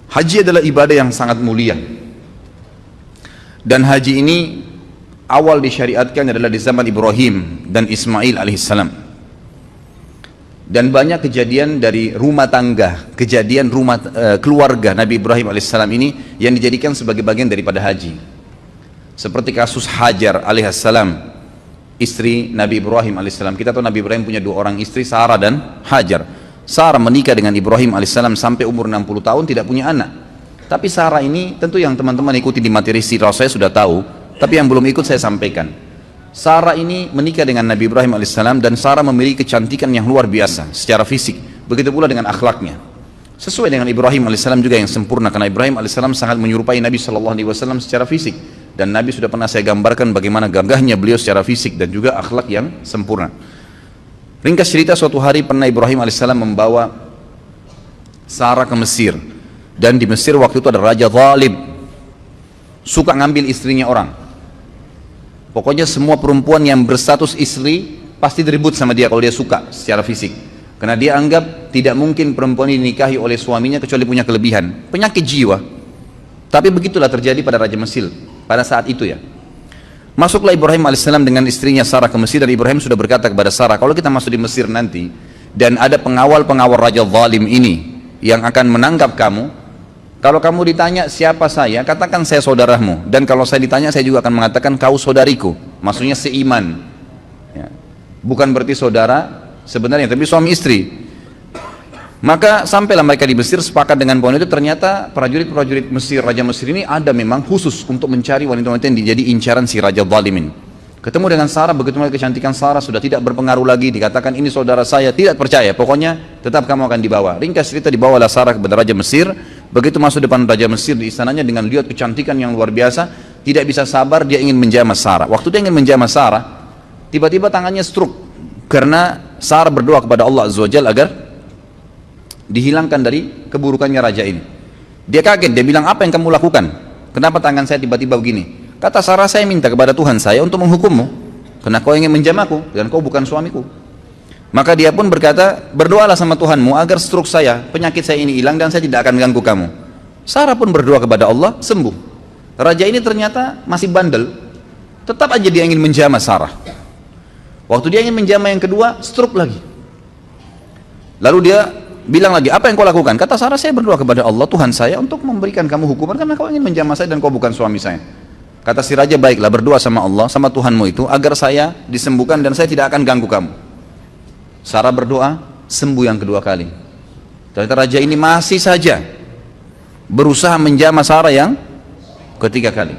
Haji adalah ibadah yang sangat mulia. Dan haji ini awal disyariatkan adalah di zaman Ibrahim dan Ismail alaihissalam. Dan banyak kejadian dari rumah tangga, kejadian keluarga Nabi Ibrahim alaihissalam ini yang dijadikan sebagai bagian daripada haji. Seperti kasus Hajar alaihissalam, istri Nabi Ibrahim alaihissalam. Kita tahu Nabi Ibrahim punya dua orang istri, Sarah dan Hajar. Sarah menikah dengan Ibrahim alaihissalam sampai umur 60 tahun tidak punya anak. Tapi Sarah ini tentu yang teman-teman ikuti di materi sirah saya sudah tahu, tapi yang belum ikut saya sampaikan. Sarah ini menikah dengan Nabi Ibrahim alaihissalam dan Sarah memiliki kecantikan yang luar biasa secara fisik, begitu pula dengan akhlaknya. Sesuai dengan Ibrahim alaihissalam juga yang sempurna, karena Ibrahim alaihissalam sangat menyerupai Nabi SAW secara fisik, dan Nabi sudah pernah saya gambarkan bagaimana gagahnya beliau secara fisik dan juga akhlak yang sempurna. Ringkas cerita, suatu hari pernah Ibrahim alaihissalam membawa Sarah ke Mesir, dan di Mesir waktu itu ada raja zalim, suka ngambil istrinya orang. Pokoknya semua perempuan yang berstatus istri pasti diribut sama dia kalau dia suka secara fisik, karena dia anggap tidak mungkin perempuan ini dinikahi oleh suaminya kecuali punya kelebihan, penyakit jiwa. Tapi begitulah terjadi pada raja Mesir pada saat itu ya. Masuklah Ibrahim alaihissalam dengan istrinya Sarah ke Mesir, dan Ibrahim sudah berkata kepada Sarah, kalau kita masuk di Mesir nanti dan ada pengawal-pengawal raja zalim ini yang akan menangkap kamu, kalau kamu ditanya siapa saya, katakan saya saudaramu, dan kalau saya ditanya saya juga akan mengatakan kau saudariku, maksudnya seiman ya. Bukan berarti saudara sebenarnya, tapi suami istri. Maka sampailah mereka di Mesir, sepakat dengan poin itu. Ternyata prajurit-prajurit Mesir, raja Mesir ini ada memang khusus untuk mencari wanita-wanita yang jadi incaran si raja zalimin. Ketemu dengan Sarah, begitu melihat kecantikan Sarah sudah tidak berpengaruh lagi, dikatakan ini saudara saya, tidak percaya, pokoknya tetap kamu akan dibawa. Ringkas cerita, dibawalah Sarah kepada raja Mesir. Begitu masuk depan raja Mesir di istananya, dengan lihat kecantikan yang luar biasa, tidak bisa sabar, dia ingin menjamah Sarah. Waktu dia ingin menjamah Sarah, tiba-tiba tangannya stroke, karena Sarah berdoa kepada Allah Azza wa Jalla agar dihilangkan dari keburukannya raja ini. Dia kaget, dia bilang, apa yang kamu lakukan? Kenapa tangan saya tiba-tiba begini? Kata Sarah, saya minta kepada Tuhan saya untuk menghukummu, karena kau ingin menjamahku dan kau bukan suamiku. Maka dia pun berkata, berdoalah sama Tuhanmu agar stroke saya, penyakit saya ini hilang dan saya tidak akan ganggu kamu. Sarah pun berdoa kepada Allah, sembuh. Raja ini ternyata masih bandel, tetap aja dia ingin menjamah Sarah. Waktu dia ingin menjamah yang kedua, stroke lagi. Lalu dia bilang lagi, apa yang kau lakukan? Kata Sarah, saya berdoa kepada Allah Tuhan saya untuk memberikan kamu hukuman karena kau ingin menjamah saya dan kau bukan suami saya. Kata si raja, baiklah, berdoa sama Allah, sama Tuhanmu itu agar saya disembuhkan dan saya tidak akan ganggu kamu. Sarah berdoa, sembuh yang kedua kali. Ternyata raja ini masih saja berusaha menjamah Sarah yang ketiga kali.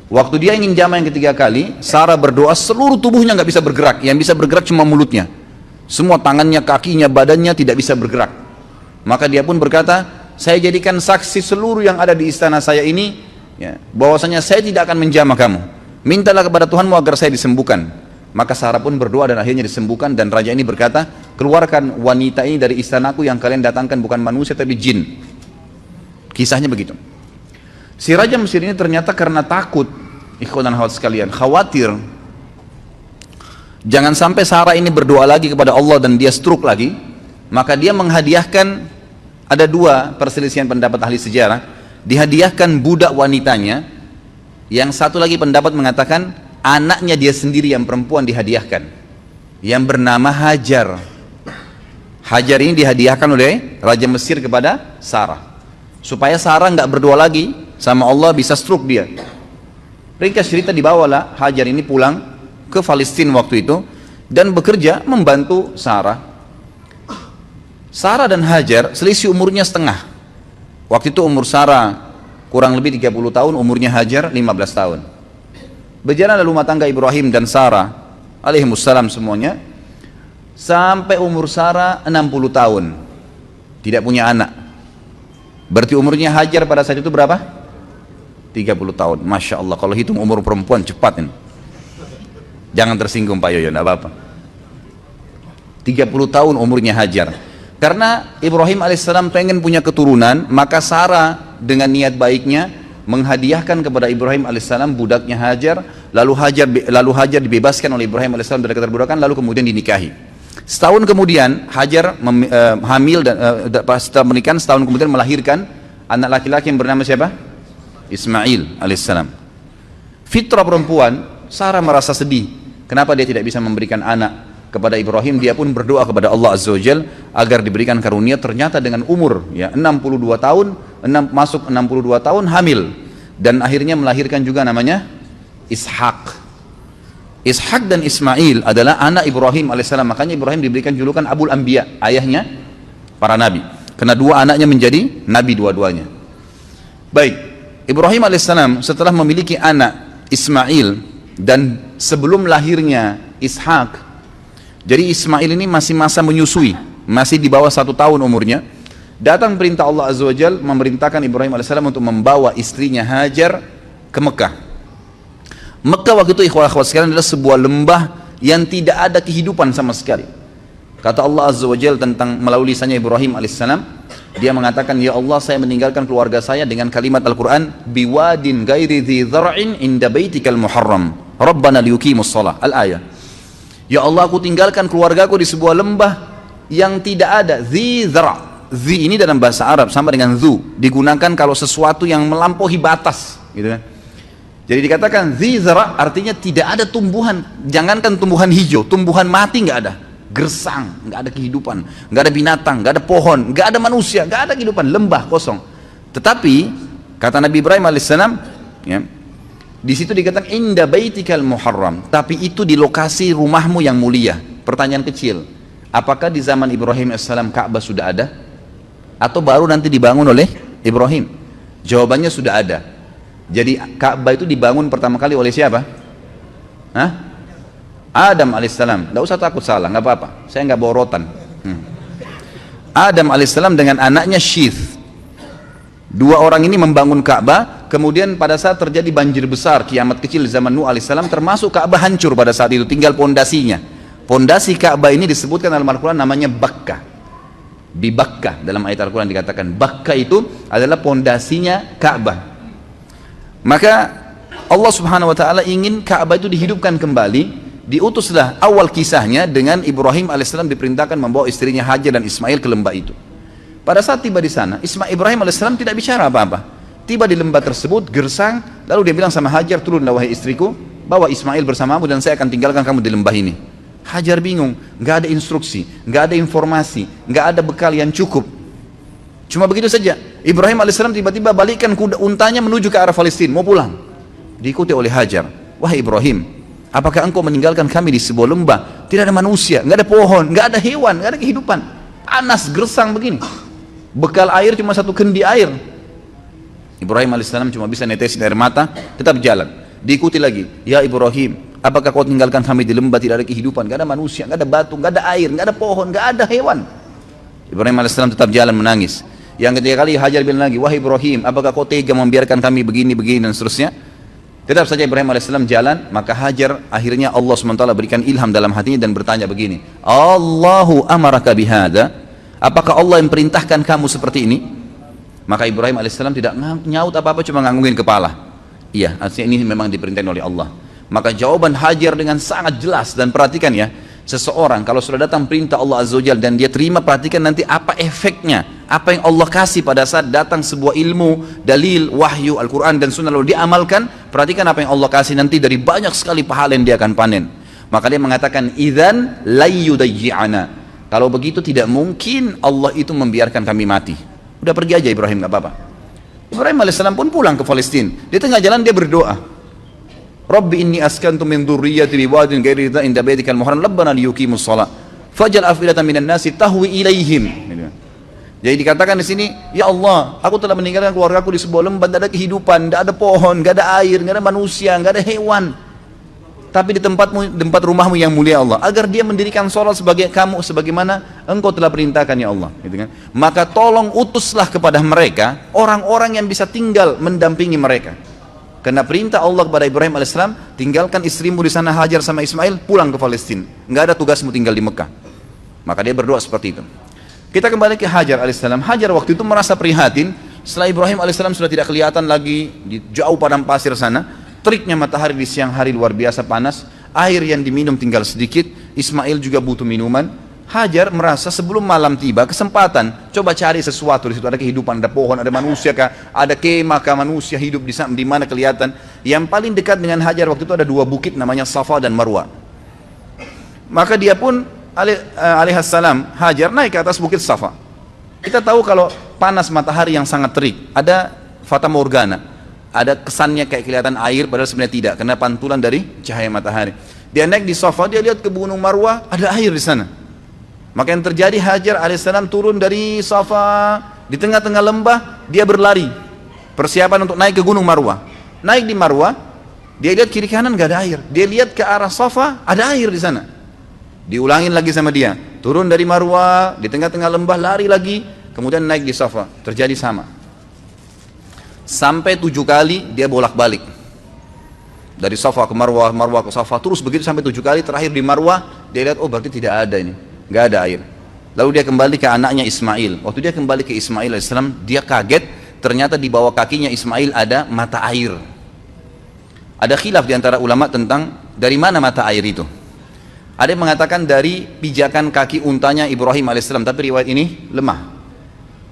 Waktu dia ingin jamah yang ketiga kali, Sarah berdoa, seluruh tubuhnya nggak bisa bergerak, yang bisa bergerak cuma mulutnya. Semua tangannya, kakinya, badannya tidak bisa bergerak. Maka dia pun berkata, saya jadikan saksi seluruh yang ada di istana saya ini ya, bahwasanya saya tidak akan menjamah kamu. Mintalah kepada Tuhanmu agar saya disembuhkan. Maka Sarah pun berdoa dan akhirnya disembuhkan. Dan raja ini berkata, keluarkan wanita ini dari istanaku, yang kalian datangkan bukan manusia tapi jin. Kisahnya begitu. Si raja Mesir ini ternyata karena takut, ikhwan dan akhwat sekalian, khawatir jangan sampai Sarah ini berdoa lagi kepada Allah dan dia stroke lagi, maka dia menghadiahkan, ada dua perselisihan pendapat ahli sejarah, dihadiahkan budak wanitanya, yang satu lagi pendapat mengatakan anaknya dia sendiri yang perempuan dihadiahkan, yang bernama Hajar. Hajar ini dihadiahkan oleh Raja Mesir kepada Sarah, supaya Sarah nggak berdoa lagi sama Allah, bisa stroke dia. Ringkas cerita, dibawalah Hajar ini pulang ke Palestina waktu itu dan bekerja membantu Sarah. Sarah dan Hajar selisih umurnya setengah. Waktu itu umur Sarah kurang lebih 30 tahun, umurnya Hajar 15 tahun. Berjalan rumah tangga Ibrahim dan Sarah alaihimussalam semuanya sampai umur Sarah 60 tahun, tidak punya anak. Berarti umurnya Hajar pada saat itu berapa? 30 tahun. Masya Allah, kalau hitung umur perempuan cepat ini. Jangan tersinggung Pak Yoyo, tidak apa-apa. 30 tahun umurnya Hajar. Karena Ibrahim alaihissalam pengen punya keturunan, maka Sarah dengan niat baiknya menghadiahkan kepada Ibrahim alaihissalam budaknya Hajar, lalu Hajar dibebaskan oleh Ibrahim alaihissalam dari keterbudakan, lalu kemudian dinikahi. Setahun kemudian Hajar hamil dan setelah menikah, setahun kemudian melahirkan anak laki-laki yang bernama siapa? Ismail alaihissalam. Fitrah perempuan, Sarah merasa sedih. Kenapa dia tidak bisa memberikan anak kepada Ibrahim? Dia pun berdoa kepada Allah Azza wa Jal agar diberikan karunia. Ternyata dengan umur ya 62 tahun, masuk 62 tahun hamil, dan akhirnya melahirkan juga namanya Ishak. Ishak dan Ismail adalah anak Ibrahim alaihissalam. Makanya Ibrahim diberikan julukan Abul Anbiya, ayahnya para nabi, karena dua anaknya menjadi nabi dua-duanya. Baik, Ibrahim alaihissalam setelah memiliki anak Ismail dan sebelum lahirnya Ishak, jadi Ismail ini masih masa menyusui, masih di bawah 1 tahun umurnya, datang perintah Allah Azza wa Jal memerintahkan Ibrahim alaihissalam untuk membawa istrinya Hajar ke Mekah. Mekah waktu itu ikhwah-ikhwah sekalian adalah sebuah lembah yang tidak ada kehidupan sama sekali. Kata Allah Azza wa Jalla tentang melalui lisannya Ibrahim alaihissalam, dia mengatakan, ya Allah, saya meninggalkan keluarga saya dengan kalimat Al-Quran, biwadin ghairi dhi dhar'in inda baitikal muharram rabbana liyuqimus shalah, al-ayah. Ya Allah, aku tinggalkan keluargaku di sebuah lembah yang tidak ada dhi dhar'. Dhi ini dalam bahasa Arab sama dengan dhu, digunakan kalau sesuatu yang melampaui batas, gitu kan. Jadi dikatakan zizra artinya tidak ada tumbuhan, jangankan tumbuhan hijau, tumbuhan mati nggak ada, gersang, nggak ada kehidupan, nggak ada binatang, nggak ada pohon, nggak ada manusia, nggak ada kehidupan, lembah kosong. Tetapi kata Nabi Ibrahim alaihissalam, ya, di situ dikatakan inda baitikal muharram, tapi itu di lokasi rumahmu yang mulia. Pertanyaan kecil, apakah di zaman Ibrahim alaihissalam Ka'bah sudah ada, atau baru nanti dibangun oleh Ibrahim? Jawabannya sudah ada. Jadi Ka'bah itu dibangun pertama kali oleh siapa? Hah? Adam alaihissalam. Tidak usah takut salah, nggak apa-apa. Saya nggak bawa rotan. Adam alaihissalam dengan anaknya Syith. Dua orang ini membangun Ka'bah. Kemudian pada saat terjadi banjir besar, kiamat kecil di zaman Nuh alaihissalam, termasuk Ka'bah hancur pada saat itu. Tinggal pondasinya. Pondasi Ka'bah ini disebutkan dalam Al-Quran namanya Bakkah. Di Bakkah dalam ayat Al-Quran dikatakan Bakkah itu adalah pondasinya Ka'bah. Maka Allah subhanahu wa ta'ala ingin Ka'bah itu dihidupkan kembali. Diutuslah awal kisahnya dengan Ibrahim alaihissalam diperintahkan membawa istrinya Hajar dan Ismail ke lembah itu. Pada saat tiba di sana, Ibrahim alaihissalam tidak bicara apa-apa. Tiba di lembah tersebut, gersang, lalu dia bilang sama Hajar, turunlah wahai istriku, bawa Ismail bersamamu dan saya akan tinggalkan kamu di lembah ini. Hajar bingung, nggak ada instruksi, nggak ada informasi, nggak ada bekal yang cukup. Cuma begitu saja. Ibrahim alaihissalam tiba-tiba balikkan kuda untanya menuju ke arah Palestina, mau pulang. Diikuti oleh Hajar. Wahai Ibrahim, apakah engkau meninggalkan kami di sebuah lembah? Tidak ada manusia, nggak ada pohon, nggak ada hewan, nggak ada kehidupan. Panas, gersang begini. Bekal air cuma 1 kendi air. Ibrahim alaihissalam cuma bisa netesin air mata, tetap jalan. Diikuti lagi. Ya Ibrahim, apakah kau tinggalkan kami di lembah, tidak ada kehidupan, nggak ada manusia, nggak ada batu, nggak ada air, nggak ada pohon, nggak ada hewan. Ibrahim alaihissalam tetap jalan menangis. Yang ketiga kali Hajar bilang lagi, wahai Ibrahim, apakah kau tega membiarkan kami begini dan seterusnya? Tetap saja Ibrahim alaihissalam jalan. Maka Hajar akhirnya Allah SWT berikan ilham dalam hatinya dan bertanya begini, Allahu amaraka bihada, apakah Allah yang perintahkan kamu seperti ini? Maka Ibrahim alaihissalam tidak nyaut apa-apa, cuma nganggungin kepala. Iya, artinya ini memang diperintahkan oleh Allah. Maka jawaban Hajar dengan sangat jelas. Dan perhatikan ya, seseorang kalau sudah datang perintah Allah Azza wa Jalla dan dia terima, perhatikan nanti apa efeknya, apa yang Allah kasih pada saat datang sebuah ilmu, dalil, wahyu, Al-Quran dan Sunnah lalu diamalkan. Perhatikan apa yang Allah kasih nanti dari banyak sekali pahala yang dia akan panen. Maka dia mengatakan, idzan layyudayyi'ana, kalau begitu tidak mungkin Allah itu membiarkan kami mati. Udah pergi aja Ibrahim, gak apa-apa. Ibrahim alaihissalam pun pulang ke Palestina. Di tengah jalan dia berdoa, Rabbi inni askantu min dzurriyyati biwadin ghairi dzin inda baitikal muharram rabbana liyuqimus shalah faj'al afidatan minan nasi tahwi ilaihim. Jadi dikatakan di sini, ya Allah, aku telah meninggalkan keluargaku di sebuah lembah, tidak ada kehidupan, tidak ada pohon, tidak ada air, tidak ada manusia, tidak ada hewan. Tapi di tempat rumahmu yang mulia Allah, agar dia mendirikan sholat sebagai kamu, sebagaimana engkau telah perintahkan ya Allah. Gitu kan? Maka tolong utuslah kepada mereka orang-orang yang bisa tinggal mendampingi mereka. Karena perintah Allah kepada Ibrahim alaihissalam, tinggalkan istrimu di sana Hajar sama Ismail, pulang ke Palestina. Nggak ada tugasmu tinggal di Mekah. Maka dia berdoa seperti itu. Kita kembali ke Hajar alaihissalam. Hajar waktu itu merasa prihatin setelah Ibrahim alaihissalam sudah tidak kelihatan lagi di jauh padang pasir sana. Teriknya matahari di siang hari luar biasa panas. Air yang diminum tinggal sedikit. Ismail juga butuh minuman. Hajar merasa sebelum malam tiba kesempatan, coba cari sesuatu di situ, ada kehidupan, ada pohon, ada manusia kah, ada kemah kah, manusia hidup di mana kelihatan. Yang paling dekat dengan Hajar waktu itu ada dua bukit namanya Safa dan Marwah. Maka dia pun alaihissalam Hajar naik ke atas bukit Safa. Kita tahu kalau panas matahari yang sangat terik, ada fata morgana, ada kesannya kayak kelihatan air padahal sebenarnya tidak, karena pantulan dari cahaya matahari. Dia naik di Safa, dia lihat ke gunung Marwah, ada air di sana. Maka yang terjadi, Hajar alaihissalam turun dari Safa, di tengah-tengah lembah dia berlari, persiapan untuk naik ke gunung Marwah. Naik di Marwah, dia lihat kiri kanan gak ada air, dia lihat ke arah Safa, ada air di sana. Diulangin lagi sama dia, turun dari Marwah, di tengah-tengah lembah lari lagi, kemudian naik di Safa, terjadi sama. Sampai 7 kali dia bolak-balik, dari Safa ke Marwah, Marwah ke Safa, terus begitu sampai 7 kali. Terakhir di Marwah, dia lihat, oh berarti tidak ada ini, nggak ada air. Lalu dia kembali ke anaknya Ismail. Waktu dia kembali ke Ismail alaihissalam, dia kaget, ternyata di bawah kakinya Ismail ada mata air. Ada khilaf di antara ulama tentang dari mana mata air itu. Ada yang mengatakan dari pijakan kaki untanya Ibrahim alaihissalam, tapi riwayat ini lemah.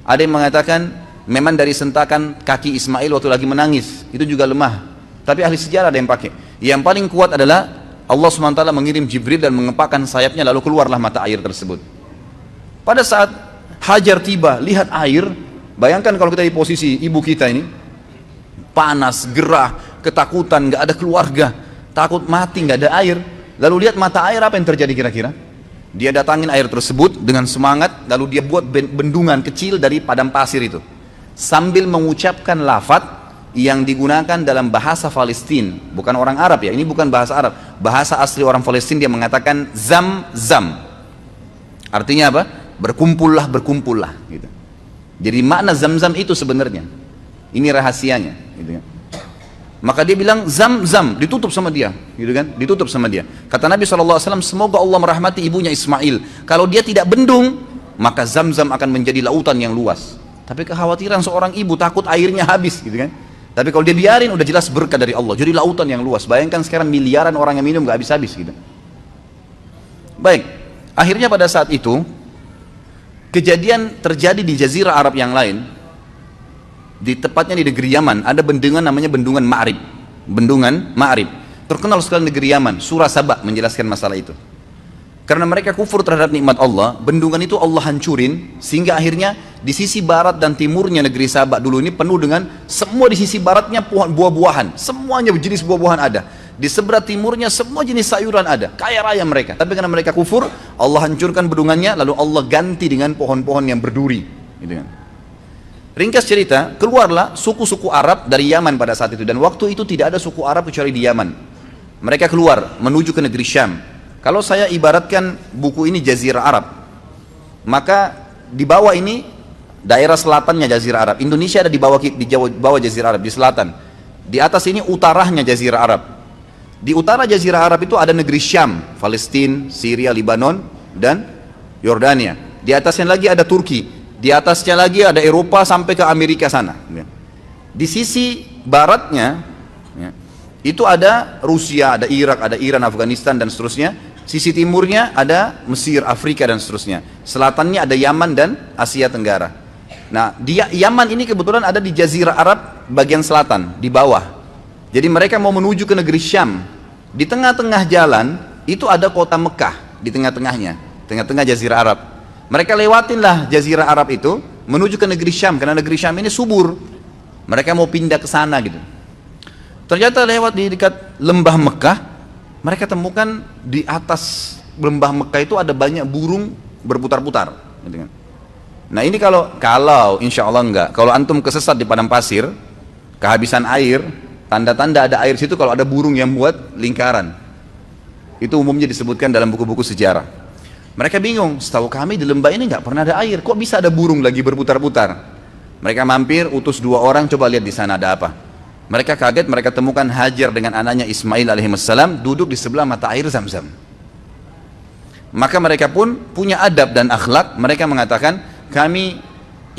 Ada yang mengatakan memang dari sentakan kaki Ismail waktu lagi menangis, itu juga lemah. Tapi ahli sejarah ada yang pakai. Yang paling kuat adalah Allah SWT mengirim Jibril dan mengepakkan sayapnya, lalu keluarlah mata air tersebut. Pada saat Hajar tiba, lihat air, bayangkan kalau kita di posisi ibu kita ini, panas, gerah, ketakutan, gak ada keluarga, takut mati, gak ada air. Lalu lihat mata air, apa yang terjadi kira-kira? Dia datangin air tersebut dengan semangat, lalu dia buat bendungan kecil dari padang pasir itu, sambil mengucapkan lafaz yang digunakan dalam bahasa Palestina, bukan orang Arab ya, ini bukan bahasa Arab, bahasa asli orang Palestina. Dia mengatakan zam-zam, artinya apa? Berkumpullah, berkumpullah gitu. Jadi makna zam-zam itu sebenarnya, ini rahasianya gitu kan. Maka dia bilang zam-zam, ditutup sama dia gitu kan, ditutup sama dia. Kata Nabi SAW, semoga Allah merahmati ibunya Ismail, kalau dia tidak bendung maka zam-zam akan menjadi lautan yang luas. Tapi kekhawatiran seorang ibu, takut airnya habis gitu kan. Tapi kalau dia biarin, udah jelas berkah dari Allah, jadi lautan yang luas. Bayangkan sekarang miliaran orang yang minum gak habis-habis gitu. Baik, akhirnya pada saat itu kejadian terjadi di jazirah Arab yang lain, di tepatnya di negeri Yaman. Ada bendungan namanya bendungan Ma'rib. Bendungan Ma'rib terkenal sekali negeri Yaman. Surah Saba menjelaskan masalah itu. Karena mereka kufur terhadap nikmat Allah, bendungan itu Allah hancurin, sehingga akhirnya di sisi barat dan timurnya negeri Sabak dulu ini penuh dengan, semua di sisi baratnya pohon buah-buahan, semuanya jenis buah-buahan ada. Di sebelah timurnya semua jenis sayuran ada, kaya raya mereka. Tapi karena mereka kufur, Allah hancurkan bendungannya, lalu Allah ganti dengan pohon-pohon yang berduri gitu kan. Ringkas cerita, keluarlah suku-suku Arab dari Yaman pada saat itu, dan waktu itu tidak ada suku Arab kecuali di Yaman. Mereka keluar menuju ke negeri Syam. Kalau saya ibaratkan buku ini Jazirah Arab, maka di bawah ini daerah selatannya Jazirah Arab. Indonesia ada di bawah Jazirah Arab, di selatan. Di atas ini utaranya Jazirah Arab. Di utara Jazirah Arab itu ada negeri Syam, Palestina, Syria, Lebanon, dan Yordania. Di atasnya lagi ada Turki. Di atasnya lagi ada Eropa sampai ke Amerika sana. Di sisi baratnya itu ada Rusia, ada Irak, ada Iran, Afghanistan, dan seterusnya. Sisi timurnya ada Mesir, Afrika, dan seterusnya. Selatannya ada Yaman dan Asia Tenggara. Nah, Yaman ini kebetulan ada di Jazirah Arab bagian selatan, di bawah. Jadi mereka mau menuju ke negeri Syam. Di tengah-tengah jalan itu ada kota Mekah, di tengah-tengahnya, tengah-tengah Jazirah Arab. Mereka lewatinlah Jazirah Arab itu menuju ke negeri Syam, karena negeri Syam ini subur. Mereka mau pindah ke sana gitu. Ternyata lewat di dekat lembah Mekah, mereka temukan di atas lembah Mekah itu ada banyak burung berputar-putar. Nah ini kalau insya Allah enggak, kalau antum kesesat di padang pasir, kehabisan air, tanda-tanda ada air situ kalau ada burung yang buat lingkaran. Itu umumnya disebutkan dalam buku-buku sejarah. Mereka bingung, setahu kami di lembah ini nggak pernah ada air, kok bisa ada burung lagi berputar-putar. Mereka mampir, utus 2 orang, coba lihat di sana ada apa. Mereka kaget, mereka temukan Hajar dengan anaknya Ismail alaihissalam duduk di sebelah mata air Zam-Zam. Maka mereka pun punya adab dan akhlak. Mereka mengatakan, kami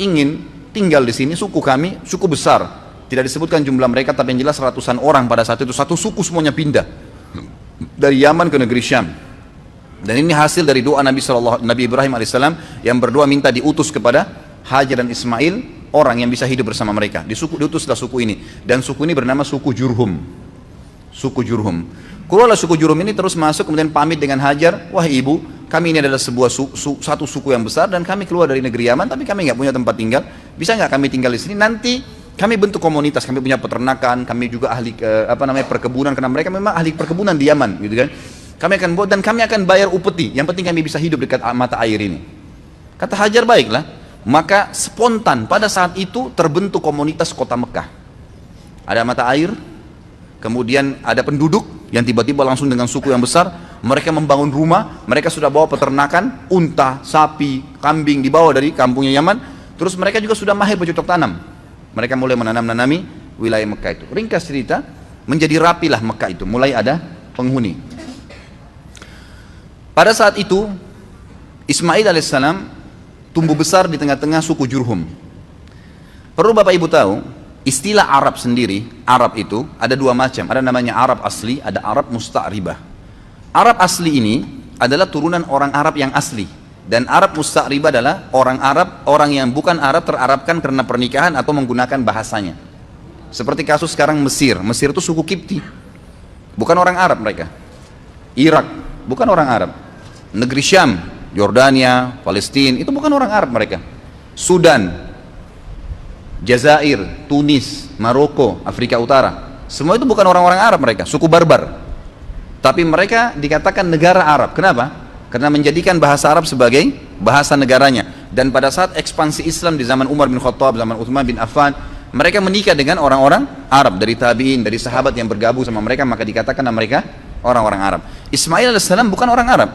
ingin tinggal di sini, suku kami suku besar. Tidak disebutkan jumlah mereka, tapi yang jelas ratusan orang pada saat itu. Satu suku semuanya pindah dari Yaman ke negeri Syam. Dan ini hasil dari doa Nabi Ibrahim alaihissalam yang berdoa minta diutus kepada Hajar dan Ismail orang yang bisa hidup bersama mereka. Diutuslah suku ini, dan suku ini bernama suku Jurhum. Suku Jurhum. Keluarlah suku Jurhum ini terus masuk, kemudian pamit dengan Hajar, wah ibu, kami ini adalah satu suku yang besar dan kami keluar dari negeri Yaman, tapi kami nggak punya tempat tinggal. Bisa nggak kami tinggal di sini? Nanti kami bentuk komunitas, kami punya peternakan, kami juga ahli perkebunan, karena mereka memang ahli perkebunan di Yaman, gitu kan? Kami akan buat dan kami akan bayar upeti. Yang penting kami bisa hidup dekat mata air ini. Kata Hajar, baiklah. Maka spontan pada saat itu terbentuk komunitas kota Mekah. Ada mata air, kemudian ada penduduk yang tiba-tiba langsung dengan suku yang besar, mereka membangun rumah, mereka sudah bawa peternakan, unta, sapi, kambing dibawa dari kampungnya Yaman, terus mereka juga sudah mahir bercocok tanam. Mereka mulai menanami wilayah Mekah itu. Ringkas cerita, menjadi rapilah Mekah itu, mulai ada penghuni. Pada saat itu, Ismail alaihissalam tumbuh besar di tengah-tengah suku Jurhum. Perlu Bapak Ibu tahu, istilah Arab sendiri, Arab itu ada dua macam, ada namanya Arab asli, ada Arab musta'ribah. Arab asli ini adalah turunan orang Arab yang asli, dan Arab musta'ribah adalah orang Arab, orang yang bukan Arab terarabkan karena pernikahan atau menggunakan bahasanya. Seperti kasus sekarang Mesir itu suku Kipti, bukan orang Arab mereka. Irak, bukan orang Arab. Negeri Syam, Yordania, Palestina, itu bukan orang Arab mereka. Sudan, Jazair, Tunis, Maroko, Afrika Utara, semua itu bukan orang-orang Arab mereka, suku barbar. Tapi mereka dikatakan negara Arab. Kenapa? Karena menjadikan bahasa Arab sebagai bahasa negaranya. Dan pada saat ekspansi Islam di zaman Umar bin Khattab, zaman Uthman bin Affan, mereka menikah dengan orang-orang Arab, dari tabi'in, dari sahabat yang bergabung sama mereka, maka dikatakan mereka orang-orang Arab. Ismail alaihissalam bukan orang Arab,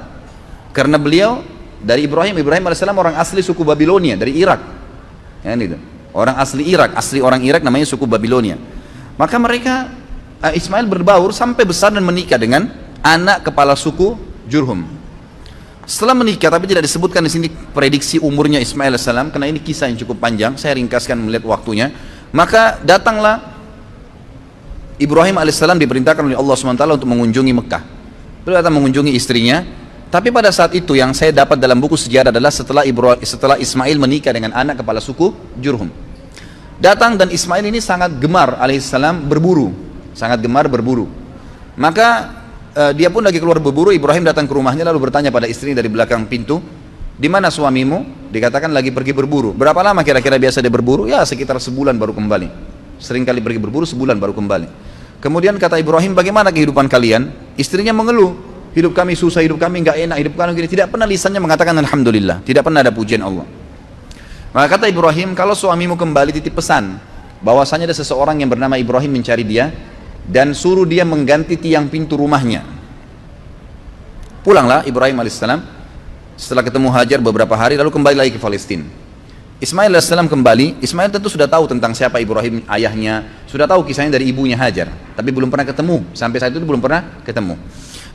karena beliau dari Ibrahim alaihissalam orang asli suku Babilonia, dari Irak. Ya, gitu. Orang asli Irak, asli orang Irak namanya suku Babilonia. Maka mereka, Ismail berbaur sampai besar dan menikah dengan anak kepala suku Jurhum. Setelah menikah, tapi tidak disebutkan di sini prediksi umurnya Ismail alaihissalam, karena ini kisah yang cukup panjang, saya ringkaskan melihat waktunya. Maka datanglah Ibrahim alaihissalam diperintahkan oleh Allah SWT untuk mengunjungi Mekah. Beliau datang mengunjungi istrinya. Tapi pada saat itu yang saya dapat dalam buku sejarah adalah setelah Ismail menikah dengan anak kepala suku Jurhum. Datang, dan Ismail ini sangat gemar alaihissalam berburu, sangat gemar berburu. Maka dia pun lagi keluar berburu. Ibrahim datang ke rumahnya lalu bertanya pada istrinya dari belakang pintu, di mana suamimu? Dikatakan lagi pergi berburu. Berapa lama kira-kira biasa dia berburu? Ya sekitar sebulan baru kembali. Sering kali pergi berburu, sebulan baru kembali. Kemudian kata Ibrahim, bagaimana kehidupan kalian? Istrinya mengeluh, hidup kami susah, hidup kami nggak enak, hidup kami gini. Tidak pernah lisannya mengatakan alhamdulillah, tidak pernah ada pujian Allah. Maka kata Ibrahim, kalau suamimu kembali titip pesan bahwasanya ada seseorang yang bernama Ibrahim mencari dia dan suruh dia mengganti tiang pintu rumahnya. Pulanglah Ibrahim alaihissalam setelah ketemu Hajar beberapa hari, lalu kembali lagi ke Palestina. Ismail alaihissalam kembali. Ismail tentu sudah tahu tentang siapa Ibrahim ayahnya, sudah tahu kisahnya dari ibunya Hajar, tapi belum pernah ketemu. Sampai saat itu belum pernah ketemu.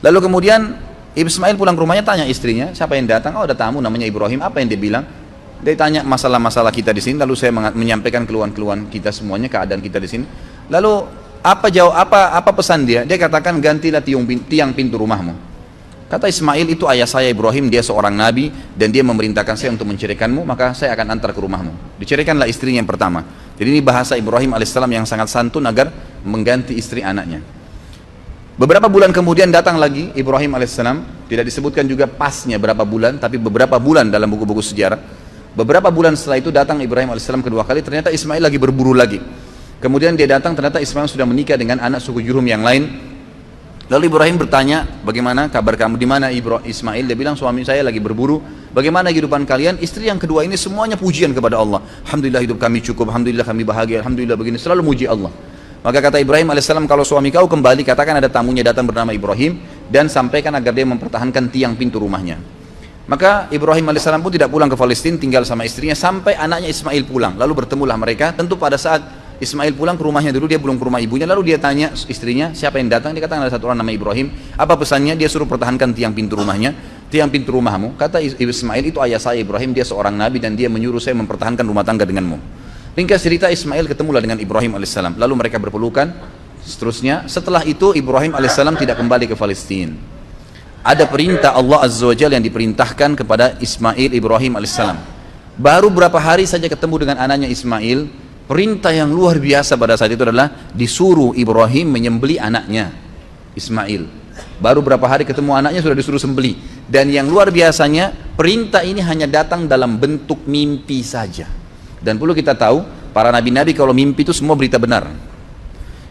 Lalu kemudian Ismail pulang ke rumahnya, tanya istrinya, siapa yang datang? Oh, ada tamu namanya Ibrahim. Apa yang dia bilang? Dia tanya masalah-masalah kita di sini. Lalu saya menyampaikan keluhan-keluhan kita semuanya, keadaan kita di sini. Lalu apa pesan dia? Dia katakan, gantilah tiang pintu rumahmu. Kata Ismail, itu ayah saya Ibrahim, dia seorang nabi dan dia memerintahkan saya untuk menceraikanmu, maka saya akan antar ke rumahmu. Diceraikanlah istrinya yang pertama. Jadi ini bahasa Ibrahim alaihissalam yang sangat santun agar mengganti istri anaknya. Beberapa bulan kemudian datang lagi Ibrahim alaihissalam, tidak disebutkan juga pasnya berapa bulan, tapi beberapa bulan dalam buku-buku sejarah. Beberapa bulan setelah itu datang Ibrahim alaihissalam kedua kali, ternyata Ismail lagi berburu lagi. Kemudian dia datang, ternyata Ismail sudah menikah dengan anak suku Jurhum yang lain. Lalu Ibrahim bertanya, bagaimana kabar kamu, di mana Ismail? Dia bilang, suami saya lagi berburu. Bagaimana kehidupan kalian? Istri yang kedua ini semuanya pujian kepada Allah. Alhamdulillah hidup kami cukup, alhamdulillah kami bahagia, alhamdulillah begini, selalu muji Allah. Maka kata Ibrahim alaihissalam, kalau suami kau kembali, katakan ada tamunya datang bernama Ibrahim, dan sampaikan agar dia mempertahankan tiang pintu rumahnya. Maka Ibrahim alaihissalam pun tidak pulang ke Palestina, tinggal sama istrinya sampai anaknya Ismail pulang. Lalu bertemulah mereka. Tentu pada saat Ismail pulang ke rumahnya dulu, dia belum ke rumah ibunya. Lalu dia tanya istrinya, siapa yang datang? Dia katakan ada satu orang nama Ibrahim. Apa pesannya? Dia suruh pertahankan tiang pintu rumahnya. Tiang pintu rumahmu. Kata Ismail, itu ayah saya Ibrahim, dia seorang nabi dan dia menyuruh saya mempertahankan rumah tangga denganmu. Ringkas cerita, Ismail ketemulah dengan Ibrahim alaihissalam. Lalu mereka berpelukan. Seterusnya, setelah itu Ibrahim alaihissalam tidak kembali ke Palestina. ada perintah Allah Azza wa Jalla yang diperintahkan kepada Ismail Ibrahim alaihissalam. Baru berapa hari saja ketemu dengan anaknya Ismail, perintah yang luar biasa pada saat itu adalah disuruh Ibrahim menyembelih anaknya Ismail. Baru berapa hari ketemu anaknya sudah disuruh sembelih. Dan yang luar biasanya, perintah ini hanya datang dalam bentuk mimpi saja. Dan perlu kita tahu, para nabi-nabi kalau mimpi itu semua berita benar.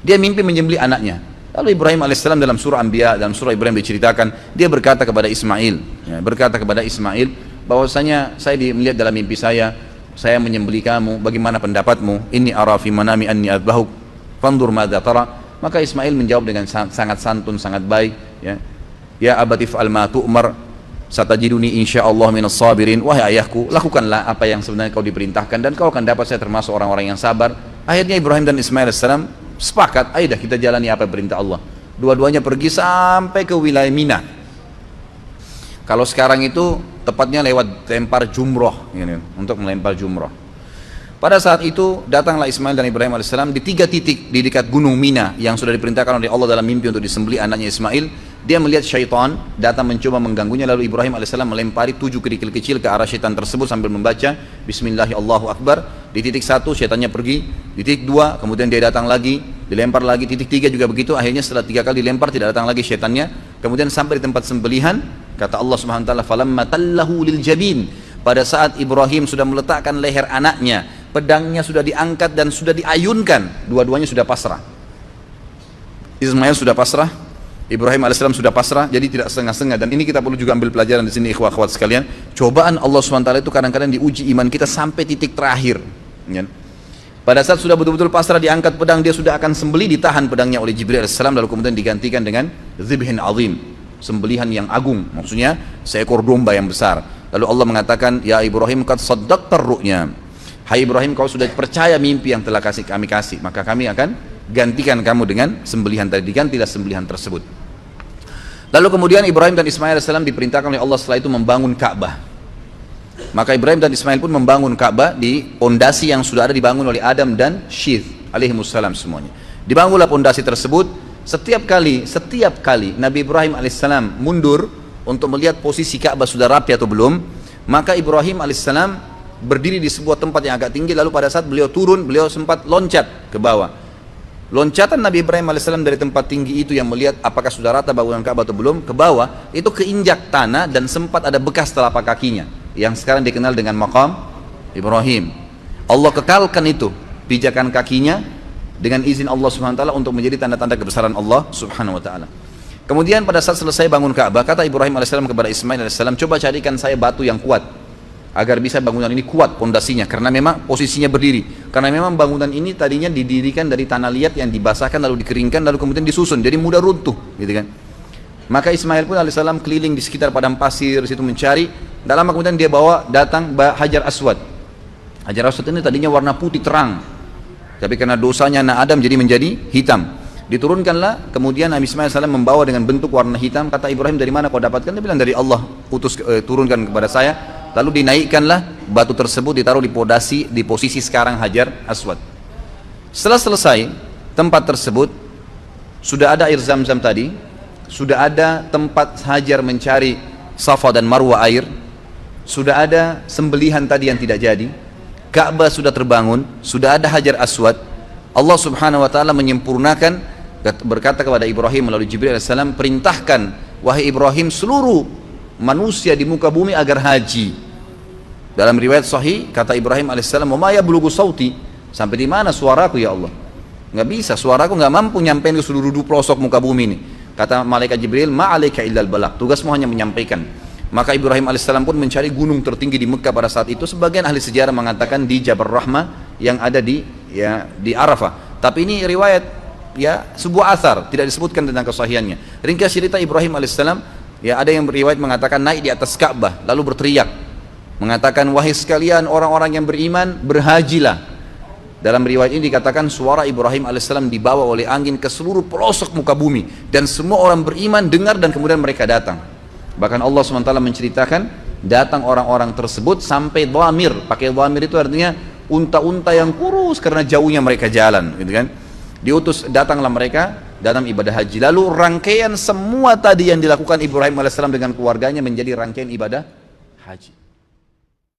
Dia mimpi menyembelih anaknya. Lalu Ibrahim alaihissalam dalam surah Anbiya, dalam surah Ibrahim diceritakan, dia berkata kepada Ismail, bahwasanya saya melihat dalam mimpi saya menyembelih kamu, bagaimana pendapatmu? Inni ara fi manami anni adbahuk, fandur madza tara. Maka Ismail menjawab dengan sangat santun, sangat baik, ya abati fa'al ma tu'mar, satajiduni insyaallah minas sabirin. Wahai ayahku, lakukanlah apa yang sebenarnya kau diperintahkan dan kau akan dapat saya termasuk orang-orang yang sabar. Akhirnya Ibrahim dan Ismail alaihissalam sepakat, ayo dah kita jalani apa perintah Allah. Dua-duanya pergi sampai ke wilayah Mina. Kalau sekarang itu tepatnya lewat lempar jumroh, untuk melempar jumroh. Pada saat itu datanglah Ismail dan Ibrahim alaihissalam di 3 titik di dekat gunung Mina yang sudah diperintahkan oleh Allah dalam mimpi untuk disembelih anaknya Ismail. Dia melihat syaitan datang mencoba mengganggunya, lalu Ibrahim alaihissalam melempari 7 kerikil kecil ke arah syaitan tersebut sambil membaca Bismillahirrahmanirrahim, Allahu Akbar. Di titik 1 syaitannya pergi, di titik 2 kemudian dia datang lagi, dilempar lagi, titik 3 juga begitu. Akhirnya setelah 3 kali dilempar tidak datang lagi syaitannya. Kemudian sampai di tempat sembelihan, kata Allah Subhanahu wa taala, falamma tallahu lil jabin. Pada saat Ibrahim sudah meletakkan leher anaknya, pedangnya sudah diangkat dan sudah diayunkan, dua-duanya sudah pasrah. Ismail sudah pasrah, Ibrahim alaihissalam sudah pasrah, jadi tidak setengah-setengah. Dan ini kita perlu juga ambil pelajaran di sini, ikhwah-akhwat sekalian. Cobaan Allah SWT itu kadang-kadang diuji iman kita sampai titik terakhir. Pada saat sudah betul-betul pasrah, diangkat pedang, dia sudah akan sembelih, ditahan pedangnya oleh Jibril alaihissalam, lalu kemudian digantikan dengan dzibhin azim, sembelihan yang agung, maksudnya seekor domba yang besar. Lalu Allah mengatakan, ya Ibrahim qad saddaqta ru'ya. Hai Ibrahim, kau sudah percaya mimpi yang telah kami kasih, maka kami akan gantikan kamu dengan sembelihan tadi. Digantilah sembelihan tersebut. Lalu kemudian Ibrahim dan Ismail AS diperintahkan oleh Allah setelah itu membangun Ka'bah. Maka Ibrahim dan Ismail pun membangun Ka'bah di pondasi yang sudah ada dibangun oleh Adam dan Syith alaihimussalam semuanya. Dibangunlah pondasi tersebut. Setiap kali Nabi Ibrahim alaihissalam mundur untuk melihat posisi Ka'bah sudah rapi atau belum, maka Ibrahim alaihissalam berdiri di sebuah tempat yang agak tinggi, lalu pada saat beliau turun, beliau sempat loncat ke bawah. Loncatan Nabi Ibrahim alaihissalam dari tempat tinggi itu yang melihat apakah sudah rata bangunan Ka'bah atau belum, ke bawah, itu keinjak tanah dan sempat ada bekas telapak kakinya, yang sekarang dikenal dengan maqam Ibrahim. Allah kekalkan itu, pijakan kakinya, dengan izin Allah Subhanahu wa taala untuk menjadi tanda-tanda kebesaran Allah Subhanahu wa taala. Kemudian pada saat selesai bangun Ka'bah, kata Ibrahim alaihissalam kepada Ismail alaihissalam, coba carikan saya batu yang kuat agar bisa bangunan ini kuat pondasinya, karena memang posisinya berdiri. Karena memang bangunan ini tadinya didirikan dari tanah liat yang dibasahkan lalu dikeringkan lalu kemudian disusun, jadi mudah runtuh, gitu kan. Maka Ismail pun alaihissalam keliling di sekitar padang pasir situ mencari. Tak lama kemudian dia datang Hajar Aswad. Hajar Aswad ini tadinya warna putih terang, tapi karena dosanya anak Adam jadi menjadi hitam. Diturunkanlah, kemudian Nabi Ismail AS membawa dengan bentuk warna hitam. Kata Ibrahim, dari mana kau dapatkan? Dia bilang, dari Allah turunkan kepada saya. Lalu dinaikkanlah batu tersebut, ditaruh di posisi sekarang Hajar Aswad. Setelah selesai tempat tersebut, sudah ada air Zam-Zam tadi, sudah ada tempat Hajar mencari Safa dan Marwa air, sudah ada sembelihan tadi yang tidak jadi, Ka'bah sudah terbangun, sudah ada Hajar Aswad. Allah Subhanahu wa taala menyempurnakan, berkata kepada Ibrahim melalui Jibril alaihissalam, perintahkan wahai Ibrahim seluruh manusia di muka bumi agar haji. Dalam riwayat sahih kata Ibrahim alaihissalam, "Wa ma yablughu sauti?" Sampai di mana suaraku ya Allah? Enggak bisa, suaraku enggak mampu nyampein ke seluruh pelosok muka bumi ini. Kata malaikat Jibril, "Ma 'alaika illal balagh." Tugasmu hanya menyampaikan. Maka Ibrahim alaihissalam pun mencari gunung tertinggi di Mekah pada saat itu. Sebagian ahli sejarah mengatakan di Jabal Rahmah yang ada di Arafah. Tapi ini riwayat sebuah asar, tidak disebutkan tentang kesahihannya. Ringkas cerita, Ibrahim alaihissalam ada yang beriwayat mengatakan naik di atas Ka'bah lalu berteriak mengatakan, wahai sekalian orang-orang yang beriman, berhajilah. Dalam riwayat ini dikatakan suara Ibrahim alaihissalam dibawa oleh angin ke seluruh pelosok muka bumi dan semua orang beriman dengar dan kemudian mereka datang. Bahkan Allah SWT menceritakan datang orang-orang tersebut sampai dhamir. Pakai dhamir itu artinya unta-unta yang kurus karena jauhnya mereka jalan, gitu kan. Diutus, datanglah mereka dalam ibadah haji. Lalu rangkaian semua tadi yang dilakukan Ibrahim alaihissalam dengan keluarganya menjadi rangkaian ibadah haji.